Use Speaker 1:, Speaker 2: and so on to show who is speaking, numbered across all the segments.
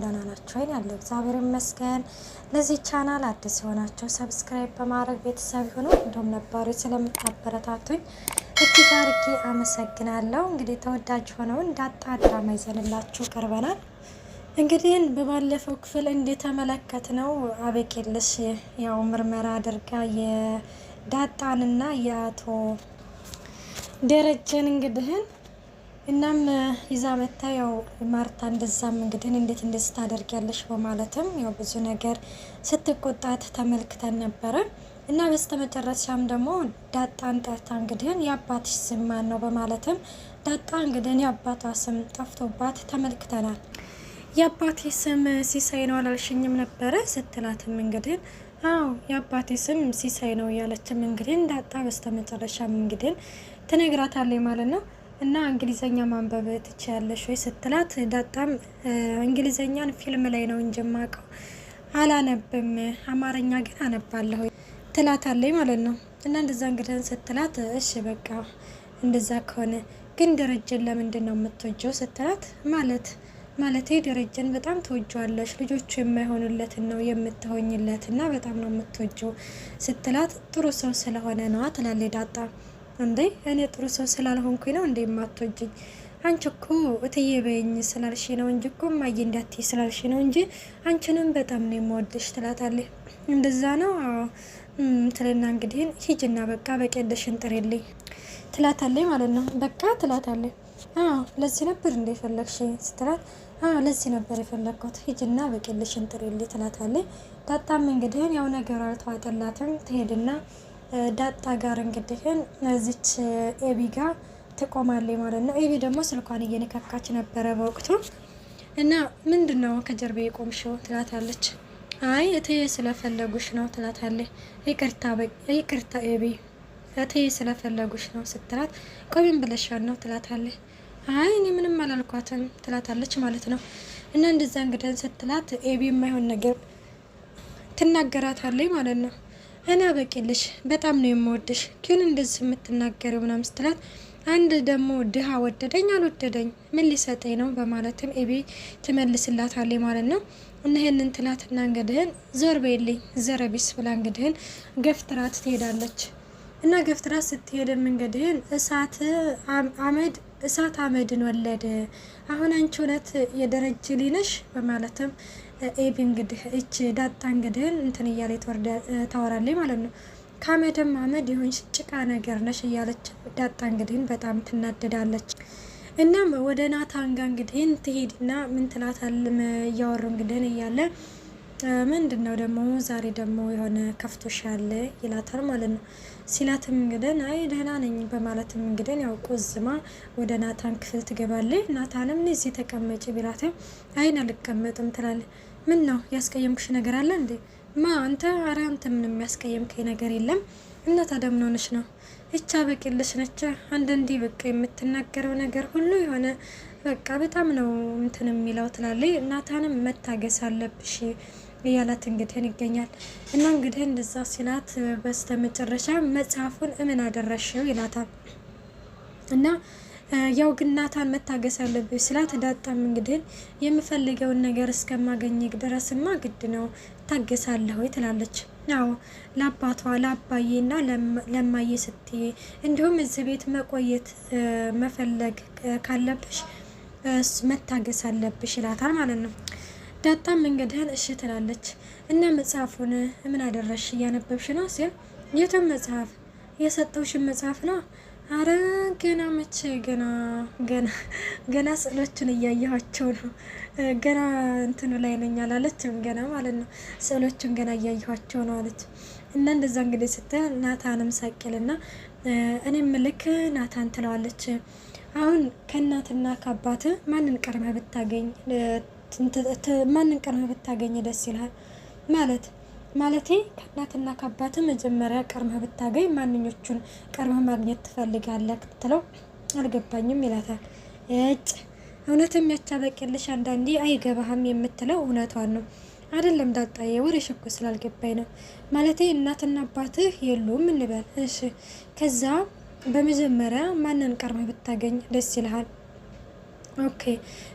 Speaker 1: ደህና ናችሁ ወይ? ያለው እግዚአብሔር ይመስገን። ለዚህ ቻናል አዲስ ሆናችሁ ሰብስክራይብ በማድረግ ቤተሰብ ሆኖ እንደውም ነባሩ ስለምታበረታቱኝ እጅግ አድርጌ አመሰግናለሁ። እንግዲህ ተወዳጅ ሆነው ዳጣ ድራማ ይዘንላችሁ ቀርበናል። እንግዲህ በባለፈው ክፍል እንደተመለከትነው አበቄልሽ ያው ምርመራ አድርጋ የዳጣንና የአቶ ደረጀን እንግዲህን እናም ይዛ መታ ያው ማርታ እንደዛም እንግዲህ እንዴት ታደርጊያለሽ በማለትም ያው ብዙ ነገር ስትቆጣት ተመልክተን ነበረ። እና በስተመጨረሻም ደግሞ ዳጣን ጠርታ እንግዲህ የአባትሽ ስም ማን ነው በማለትም ዳጣ እንግዲህ የአባቷ ስም ጠፍቶባት ተመልክተናል። የአባቴ ስም ሲሳይ ነው አላልሽኝም ነበረ ስትላትም እንግዲህ አዎ የአባቴ ስም ሲሳይ ነው ያለችም እንግዲህ ዳጣ በስተመጨረሻም እንግዲህ ትነግራታለች ማለት ነው። እና እንግሊዘኛ ማንበብ ትችያለሽ ወይ ስትላት ዳጣም እንግሊዘኛን ፊልም ላይ ነው እንጂ ማቀው አላነብም አማርኛ ግን አነባለሁ ትላታለች ማለት ነው። እና እንደዛ እንግዲህ ስትላት እሺ በቃ እንደዛ ከሆነ ግን ደረጀን ለምንድን ነው የምትወጂው ስትላት ማለቴ ደረጀን በጣም ትወጂዋለሽ ልጆቹ የማይሆኑለትን ነው የምትሆኝለት እና በጣም ነው የምትወጂው ስትላት ጥሩ ሰው ስለሆነ ነው ትላለች ዳጣ። እንዴ እኔ ጥሩ ሰው ስላልሆንኩኝ ነው እንዴ የማትወጂኝ? አንቺ እኮ እትዬ በይኝ ስላልሽ ነው እንጂ እኮ እማዬ እንዳትዪ ስላልሽ ነው እንጂ አንቺንም በጣም ነው የምወድሽ ትላታለች። እንደዛ ነው ትልና እንግዲህ ሂጂና በቃ በቄልሽን ጥሪልኝ ትላታለች ማለት ነው። በቃ ትላታለች። ለዚህ ነበር እንደ ፈለግሽ ስትላት ለዚህ ነበር የፈለግኩት ሂጂና በቄልሽን ጥሪልኝ ትላታለች። ዳጣም እንግዲህ ያው ነገር አልተዋጠላትም ትሄድና ዳጣ ጋር እንግዲህ እዚች ኤቢ ጋር ትቆማለች ማለት ነው። ኤቢ ደግሞ ስልኳን እየነካካች ነበረ በወቅቱ እና ምንድነው ከጀርባ የቆምሽው ትላታለች። አይ እትዬ ስለፈለጉሽ ነው ትላታለች። ይቅርታ ኤቢ እትዬ ስለፈለጉሽ ነው ስትላት ቆይም ብለሻል ነው ትላታለች። አይ እኔ ምንም አላልኳትም ትላታለች ማለት ነው። እና እንደዛ እንግዲህ ስትላት ኤቢ የማይሆን ነገር ትናገራታለች ማለት ነው። እኔ አበቄልሽ በጣም ነው የምወድሽ ግን እንደዚህ የምትናገረው ምናምን ስትላት አንድ ደግሞ ድሃ ወደደኝ አልወደደኝ ምን ሊሰጠኝ ነው በማለትም ኤቢ ትመልስላታለች ማለት ነው። እና ይሄንን ትላትና እንግዲህን ዞር በይልኝ ዘረቢስ ብላ እንግዲህን ገፍትራት ትሄዳለች። እና ገፍትራት ስትሄድም እንግዲህን እሳት አመድን ወለደ አሁን አንቺ እውነት የደረጀ ልጅ በማለትም ኤቢ እንግዲህ እች ዳጣ እንግዲህ እንትን እያለ ታወራለች ማለት ነው። ከአመድም አመድ ይሁን ጭቃ ነገር ነሽ እያለች ዳጣ እንግዲህ በጣም ትናደዳለች። እናም ወደ ናታን ጋር እንግዲህ ትሄድና ምን ትላታለች እያወሩ እንግዲህ እያለ ምንድነው ደግሞ ዛሬ ደግሞ የሆነ ከፍቶሻል ይላታል ማለት ነው። ሲላትም እንግዲህ አይ ደህና ነኝ በማለትም እንግዲህ ያው ቆዝማ ወደ ናታን ክፍል ትገባለች። ናታንም እዚህ ተቀመጪ ቢላትም አይን አልቀመጥም ትላለች። ምን ነው ያስቀየምኩሽ ነገር አለ እንዴ? አንተ ኧረ አንተ ምንም ያስቀየምከኝ ነገር የለም። እና ታዲያ ምን ሆነሽ ነው? እቻ በቄልሽ ነች አንዳንዴ በቃ የምትናገረው ነገር ሁሉ የሆነ በቃ በጣም ነው እንትን የሚለው ትላለች። ናታንም መታገስ አለብሽ እያላት እንግዲህ ይገኛል። እና እንግዲህ እንደዛ ሲላት በስተመጨረሻ መጽሐፉን እምን አደረሽው ይላታል። እና ያው ግን ናታን መታገስ አለብሽ ስላት ዳጣም እንግዲህ የምፈልገውን ነገር እስከማገኝ ድረስማ ግድ ነው ታገሳለሁ ትላለች። ያው ለአባቷ ለአባዬና ለማዬ ስትይ እንዲሁም እዚህ ቤት መቆየት መፈለግ ካለብሽ መታገስ አለብሽ ይላታል ማለት ነው። ዳጣም እንግዲህ እሺ ትላለች። እና መጽሐፉን ምን አደረሽ እያነበብሽ ነው ሲል የቱን መጽሐፍ? የሰጠውሽን መጽሐፍ ነው። አረ ገና መቼ ገና ስዕሎችን እያየኋቸው ነው ገና እንትኑ ላይ ነኝ አላለችም ገና ማለት ነው። ስዕሎችን ገና እያየኋቸው ነው አለች። እና እንደዛ እንግዲህ ስትል ናታንም ሳቅልና እኔም ልክ ናታን ትለዋለች። አሁን ከእናትና ከአባት ማንን ቀርመህ ብታገኝ ደስ ይላል? ማለቴ ከእናትና ከአባት መጀመሪያ ቀርመህ ብታገኝ ማንኞቹን ቀርመህ ማግኘት ትፈልጋለህ ትለው አልገባኝም ይላታል። እውነትም ያቻበቅልሽ አንዳንዴ አይገባህም የምትለው እውነቷን ነው አይደለም ዳጣዬ ወሬሽ እኮ ስላልገባኝ ነው። ማለቴ እናትና አባትህ የሉም እንበል እሺ ከዛ በመጀመሪያ ማንን ቀርመህ ብታገኝ ደስ ይልሃል? ኦኬ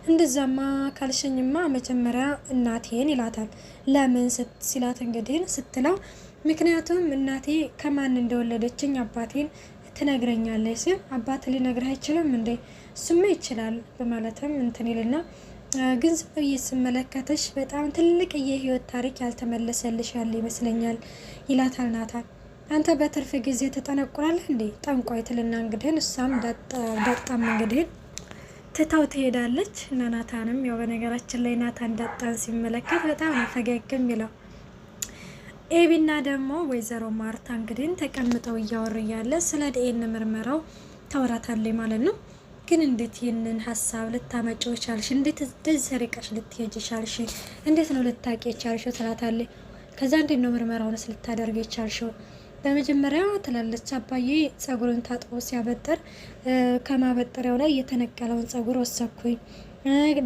Speaker 1: እንደዛማ ካልሽኝማ መጀመሪያ እናቴን ይላታል። ለምን ሲላት እንግዲህ ስትለው ምክንያቱም እናቴ ከማን እንደወለደችኝ አባቴን ትነግረኛለች ሲል አባት ሊነግርህ አይችልም እንዴ? እሱማ ይችላል በማለትም እንትን ይልና ግን ዝም ብዬ ስመለከተሽ በጣም ትልቅ የህይወት ታሪክ ያልተመለሰልሽ ያለ ይመስለኛል ይላታል ናታን። አንተ በትርፍ ጊዜ ተጠነቁላለህ እንዴ ጠንቋይ ትልና እንግዲህ እሷም ዳጣም እንግዲህ ትታው ትሄዳለች። እና ናታንም ያው በነገራችን ላይ ናታን ዳጣን ሲመለከት በጣም ነው ፈገግ የሚለው። ኤቢና ደግሞ ወይዘሮ ማርታ እንግዲህ ተቀምጠው እያወሩ እያለ ስለ ዲኤንኤ ምርመራው ታወራታለች ማለት ነው። ግን እንዴት ይህንን ሀሳብ ልታመጪው ቻልሽ? እንዴት እንደዚህ ርቀሽ ልትሄጂ ቻልሽ? እንዴት ነው ልታቂ ቻልሽው? ትላታለች። ከዛ እንዴት ነው ምርመራውንስ ልታደርግ ቻልሽው? በመጀመሪያ ትላለች አባዬ ጸጉሩን ታጥቦ ሲያበጥር ከማበጠሪያው ላይ የተነቀለውን ጸጉር ወሰኩኝ።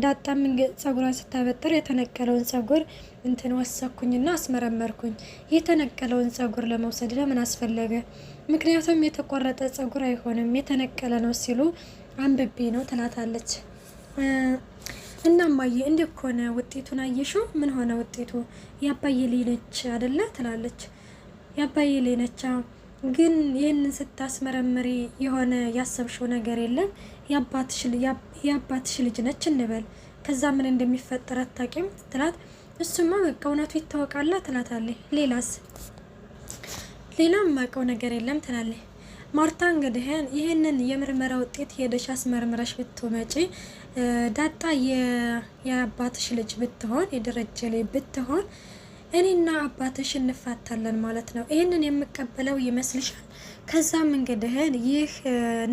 Speaker 1: ዳጣም ጸጉሯን ስታበጥር የተነቀለውን ጸጉር እንትን ወሰኩኝና አስመረመርኩኝ። የተነቀለውን ጸጉር ለመውሰድ ለምን አስፈለገ? ምክንያቱም የተቆረጠ ጸጉር አይሆንም የተነቀለ ነው ሲሉ አንብቤ ነው ትላታለች። እናማዬ እንዴት ኮነ ውጤቱን አየሽው? ምን ሆነ ውጤቱ? የአባዬ ልጅ ነች አይደለ? ትላለች። የአባዬ ልጅ ነች። ግን ይህንን ስታስመረምሪ የሆነ ያሰብሽው ነገር የለም? የአባትሽ ልጅ ነች እንበል፣ ከዛ ምን እንደሚፈጠር አታውቂም ትላት። እሱማ በቃ እውነቱ ይታወቃላ ትላታለች። ሌላስ? ሌላም ማውቀው ነገር የለም ትላለች። ማርታ እንግዲህ ይህንን የምርመራ ውጤት ሄደሽ አስመርምረሽ ብትመጪ ዳጣ የአባትሽ ልጅ ብትሆን የደረጀ ላይ ብትሆን እኔና አባትሽ እንፋታለን ማለት ነው። ይህንን የምቀበለው ይመስልሻል? ከዛም እንግዲህ ይህ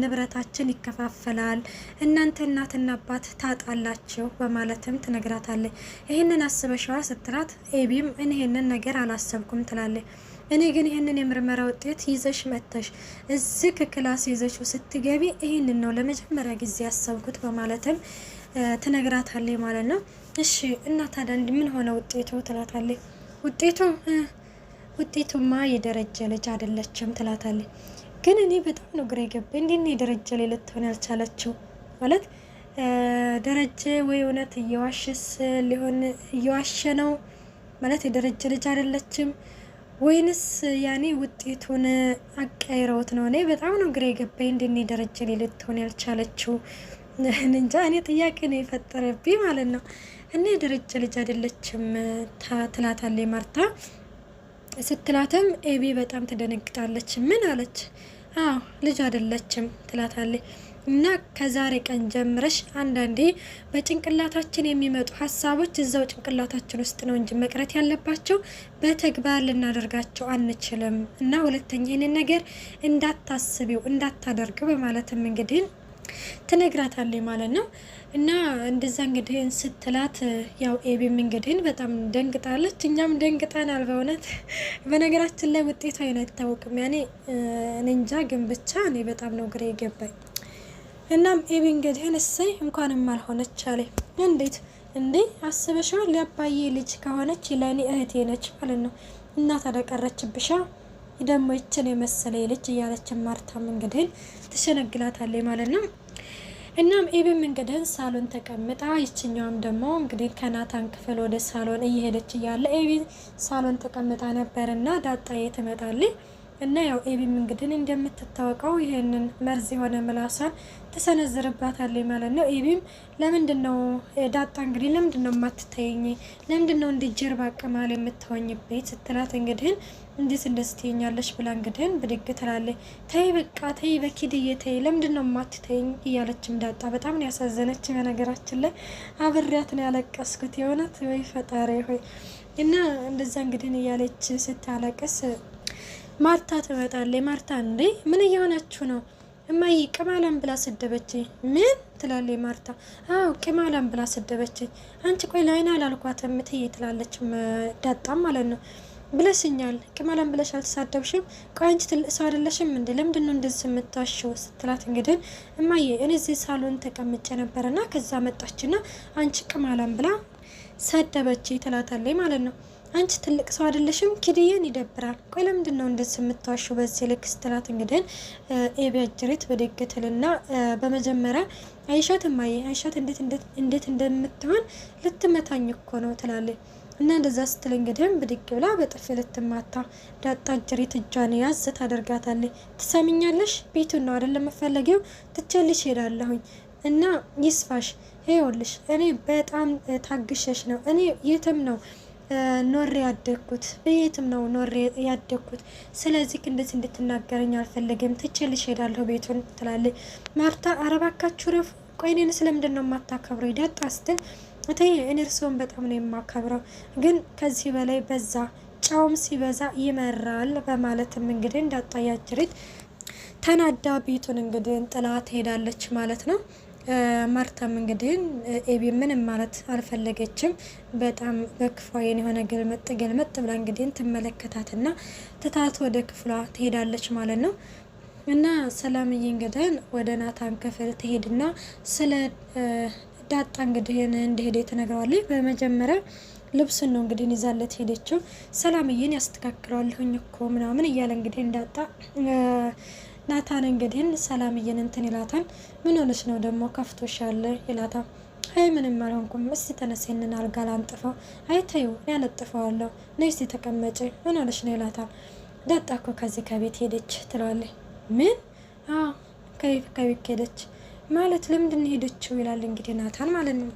Speaker 1: ንብረታችን ይከፋፈላል፣ እናንተ እናትና አባት ታጣላችሁ በማለትም ትነግራታለች። ይህንን አስበሽዋ ስትላት ኤቢም እኔ ይህንን ነገር አላሰብኩም ትላለች። እኔ ግን ይህንን የምርመራ ውጤት ይዘሽ መተሽ እዚህ ክላስ ይዘሽው ስትገቢ ይህንን ነው ለመጀመሪያ ጊዜ ያሰብኩት በማለትም ትነግራታለች ማለት ነው። እሺ እና ታዲያ ምን ሆነ ውጤቱ ትላታለች። ውጤቱማ የደረጀ ልጅ አይደለችም ትላታለች። ግን እኔ በጣም ነው ግራ የገባኝ እንዴት ነው የደረጀ ላይ ልትሆን ያልቻለችው? ማለት ደረጀ ወይ እውነት እየዋሸስ ሊሆን እየዋሸ ነው ማለት የደረጀ ልጅ አይደለችም ወይንስ ያኔ ውጤቱን አቀይረውት ነው? እኔ በጣም ነው ግራ የገባኝ እንዴት ነው የደረጀ ላይ ልትሆን ያልቻለችው? እንጃ እኔ ጥያቄ ነው የፈጠረብኝ ማለት ነው። እና የደረጀ ልጅ አይደለችም ትላታለች ማርታ። ስትላትም ኤቢ በጣም ትደነግጣለች። ምን አለች? አዎ ልጅ አይደለችም ትላታለች። እና ከዛሬ ቀን ጀምረሽ አንዳንዴ በጭንቅላታችን የሚመጡ ሀሳቦች እዛው ጭንቅላታችን ውስጥ ነው እንጂ መቅረት ያለባቸው በተግባር ልናደርጋቸው አንችልም። እና ሁለተኛ ይህንን ነገር እንዳታስቢው እንዳታደርገው በማለትም እንግዲህ ትነግራታለች ማለት ነው። እና እንደዛ እንግዲህ ስትላት ያው ኤቢም እንግዲህ በጣም ደንግጣለች። እኛም ደንግጠናል በእውነት። በነገራችን ላይ ውጤቱ አይታወቅም ያኔ እንጃ፣ ግን ብቻ እኔ በጣም ነው ግራ የገባኝ። እናም ኤቢ እንግዲህ እሰይ እንኳንም አልሆነች አለ። እንዴት እንዴ አስበሽዋል? ያባዬ ልጅ ከሆነች ለእኔ እህቴ ነች ማለት ነው። እና ተደቀረችብሻ ደግሞ ይችን የመሰለ ልጅ እያለች ማርታም እንግዲህ ትሸነግላታለች ማለት ነው። እናም ኤቢም እንግዲህ ሳሎን ተቀምጣ ይችኛውም ደግሞ እንግዲህ ከናታን ክፍል ወደ ሳሎን እየሄደች እያለ ኤቢ ሳሎን ተቀምጣ ነበርና ዳጣዬ ትመጣለች። እና ያው ኤቢም እንግዲህ እንደምትታወቀው ይሄንን መርዝ የሆነ ምላሷን ትሰነዝርባታለች ማለት ነው። ኤቢም ለምንድነው ዳጣ እንግዲህ ለምንድነው የማትተይኝ? ለምንድነው እንደ ጀርባ ቅማል የምትሆኝበት ስትላት እንግዲህ እንዴት እንደዚህ ትይኛለሽ ብላ እንግዲህ ብድግ ትላለች። ተይ በቃ ተይ በኪድዬ ተይ፣ ለምንድነው የማትተይኝ እያለችም ዳጣ በጣም ነው ያሳዘነች። በነገራችን ላይ አብሬያት ነው ያለቀስኩት የእውነት ወይ ፈጣሪ ሆይ። እና እንደዛ እንግዲህ እያለች ስታለቅስ ማርታ ትመጣለች። ማርታ እንዴ ምን እየሆነችሁ ነው? እማዬ ቅማላም ብላ ሰደበችኝ። ምን ትላለች ማርታ? አዎ ቅማላም ብላ ሰደበችኝ። አንቺ ቆይ ላይና አላልኳትም እትዬ ትላለች ዳጣም ማለት ነው። ብለሽኛል፣ ቅማላም ብለሽ አልተሳደብሽም። ቆይ አንቺ ትልቅ ሰው አይደለሽም እንዴ? ለምንድን ነው እንደዚህ የምታሽው ስትላት እንግዲህ እማዬ እኔ እዚህ ሳሎን ተቀምጬ ነበርና ከዛ መጣችና አንቺ ቅማላም ብላ ሰደበችኝ ትላታለች ማለት ነው። አንቺ ትልቅ ሰው አይደለሽም? ኪድዬን ይደብራል። ቆይ ለምንድን ነው እንደዚህ የምትዋሽው በዚህ ልክ ስትላት እንግዲህ ኤቢ አጅሬት በደገትልና በመጀመሪያ አይሻት እማዬ አይሻት እንዴት እንደምትሆን ልትመታኝ እኮ ነው ትላለች። እና እንደዛ ስትል እንግዲህ ብድግ ብላ በጥፊ ልትማታ ዳጣ ጅሪት እጇን ያዝ ታደርጋታለች። ትሰሚኛለሽ? ቤቱን ነው አይደል የምፈለጊው? ትቼልሽ ሄዳለሁኝ እና ይስፋሽ። ይኸውልሽ እኔ በጣም ታግሸሽ ነው እኔ የትም ነው ኖሬ ያደግኩት በየትም ነው ኖሬ ያደግኩት። ስለዚህ እንደዚህ እንድትናገረኝ አልፈለግም። ትቼልሽ ሄዳለሁ ቤቱን ትላለች ማርታ። አረባካችሁ ረፍ። ቆይ እኔን ስለምንድን ነው የማታከብረው? ዳጣ ስትል እተይ እኔ እርስዎን በጣም ነው የማከብረው፣ ግን ከዚህ በላይ በዛ፣ ጫውም ሲበዛ ይመራል በማለትም እንግዲህ ዳጣ ያጅሪት ተናዳ ቤቱን እንግዲህ ጥላ ትሄዳለች ማለት ነው። ማርታም እንግዲህ ኤቢ ምንም ማለት አልፈለገችም። በጣም በክፋዬን የሆነ ገልመጥ ብላ እንግዲህ ትመለከታትና ትታት ወደ ክፍሏ ትሄዳለች ማለት ነው። እና ሰላምዬ እንግዲህ ወደ ናታን ክፍል ትሄድና ስለ ዳጣ እንግዲህ እንደሄደ ትነግረዋለች። በመጀመሪያ ልብሱን ነው እንግዲህ ይዛለት ሄደችው። ሰላምዬን ያስተካክለዋለሁኝ እኮ ምናምን እያለ እንግዲህ እንዳጣ ናታን እንግዲህ ሰላምዬን እንትን ይላታል። ምን ሆነሽ ነው ደግሞ ከፍቶሻል ይላታል። አይ ምንም አልሆንኩም፣ እስቲ ተነሴንን አልጋ ላንጥፈው። አይ ተይው ያነጥፈዋለሁ፣ ነይ እስቲ ተቀመጪ፣ ምን ሆነሽ ነው ይላታል። ዳጣ እኮ ከዚህ ከቤት ሄደች ትለዋለች። ምን? አዎ ከቤት ሄደች ማለት ለምንድን ሄደችው ይላል እንግዲህ ናታን ማለት ነው።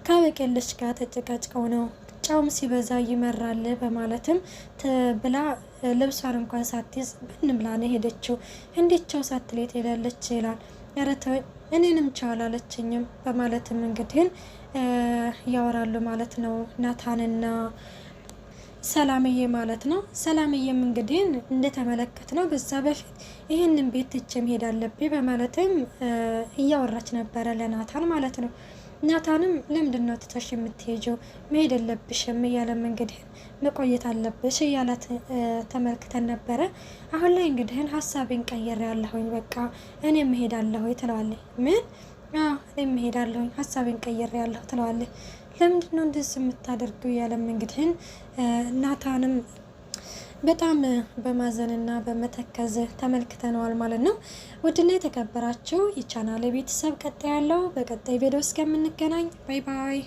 Speaker 1: ከበቀለች ጋር ተጨቃጭቀው ነው ጫውም ሲበዛ ይመራል በማለትም ብላ ልብሷን እንኳን ሳትይዝ ብን ብላ ነው ሄደችው። እንዴት ቻው ሳትለኝ ትሄዳለች ይላል። ኧረ ተወኝ እኔንም ቻው አላለችኝም በማለትም እንግዲህ ያወራሉ ማለት ነው ናታንና ሰላምዬ ማለት ነው። ሰላምዬም እንግዲህ እንደተመለከት ነው በዛ በፊት ይህንን ቤት ትቼም ሄድ አለብኝ በማለትም እያወራች ነበረ ለናታን ማለት ነው። ናታንም ለምንድን ነው ትተሽ የምትሄጂው? መሄድ የለብሽም እያለም እንግዲህ መቆየት አለብሽ እያላት ተመልክተን ነበረ። አሁን ላይ እንግዲህ ሀሳቤን ቀየር ያለሁኝ በቃ እኔም እሄዳለሁ ትለዋለች። ምን? እኔም እሄዳለሁኝ ሀሳቤን ቀየር ያለሁ ትለዋለች። ለምንድን ነው እንደዚህ የምታደርገው እያለም እንግዲህ ናታንም በጣም በማዘንና በመተከዝ ተመልክተነዋል ማለት ነው። ውድና የተከበራችሁ የቻናሌ ቤተሰብ ቀጣይ ያለው በቀጣይ ቪዲዮ እስከምንገናኝ ባይ ባይ።